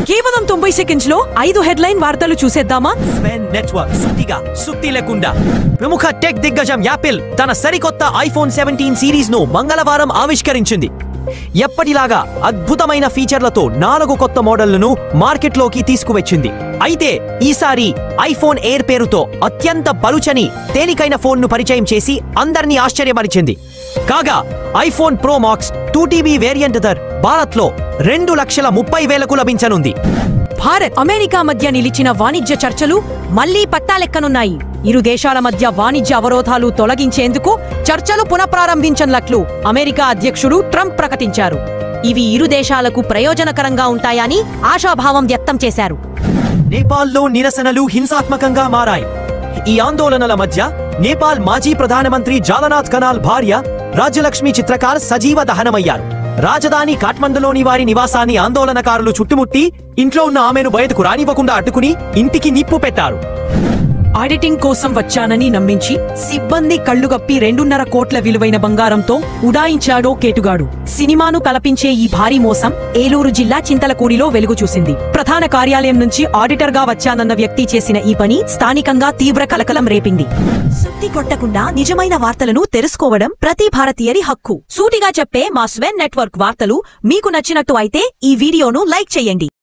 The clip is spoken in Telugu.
కేవలం 90 సెకండ్స్ లో 5 హెడ్లైన్ వార్తలు చూసేద్దామా? స్వెన్ నెట్వర్క్ సుత్తిగా సుత్తి లేకుండా. ప్రముఖ టెక్ దిగ్గజం యాపిల్ తన సరికొత్త ఐఫోన్ 17 సిరీస్ ను మంగళవారం ఆవిష్కరించింది. ఎప్పటిలాగా అద్భుతమైన ఫీచర్లతో 4 కొత్త మోడళ్లను మార్కెట్లోకి తీసుకువచ్చింది. అయితే ఈసారి ఐఫోన్ ఎయిర్ పేరుతో అత్యంత పలుచని తేలికైన ఫోన్ ను పరిచయం చేసి అందరినీ ఆశ్చర్యపరిచింది. కాగా iPhone pro max 2TB variant ధర భారత్లో 2,30,000కు లభించనుంది. భారత్ అమెరికా మధ్య నిలిచిన వాణిజ్య చర్చలు మళ్లీ పట్టాలెక్కనున్నాయి. ఇరు దేశాల మధ్య వాణిజ్య అవరోధాలు తొలగించేందుకు చర్చలు పునఃప్రారంభించనున్నట్లు అమెరికా అధ్యక్షుడు ట్రంప్ ప్రకటించారు. ఇవి ఇరు దేశాలకు ప్రయోజనకరంగా ఉంటాయని ఆశాభావం వ్యక్తం చేశారు. నేపాల్లో నిరసనలు హింసాత్మకంగా మారాయి. ఈ ఆందోళనల మధ్య నేపాల్ మాజీ ప్రధానమంత్రి జాలనాథ్ కనాల్ భార్య రాజ్యలక్ష్మి చిత్రకార్ సజీవ దహనమయ్యారు. రాజధాని కాఠ్మండులోని వారి నివాసాన్ని ఆందోళనకారులు చుట్టుముట్టి ఇంట్లో ఉన్న ఆమెను బయటకు రానివ్వకుండా అడ్డుకుని ఇంటికి నిప్పు పెట్టారు. ఆడిటింగ్ కోసం వచ్చానని నమ్మించి సిబ్బంది కళ్లుగప్పి 2.5 కోట్ల విలువైన బంగారంతో ఉడాయించాడో కేటుగాడు. సినిమాను కలపించే ఈ భారీ మోసం ఏలూరు జిల్లా చింతలకూడిలో వెలుగు చూసింది. ప్రధాన కార్యాలయం నుంచి ఆడిటర్ గా వచ్చానన్న వ్యక్తి చేసిన ఈ పని స్థానికంగా తీవ్ర కలకలం రేపింది. సుత్తి కొట్టకుండా నిజమైన వార్తలను తెలుసుకోవడం ప్రతి భారతీయుడి హక్కు. సూటిగా చెప్పే మా స్వెన్ నెట్వర్క్ వార్తలు మీకు నచ్చినట్టు అయితే ఈ వీడియోను లైక్ చేయండి.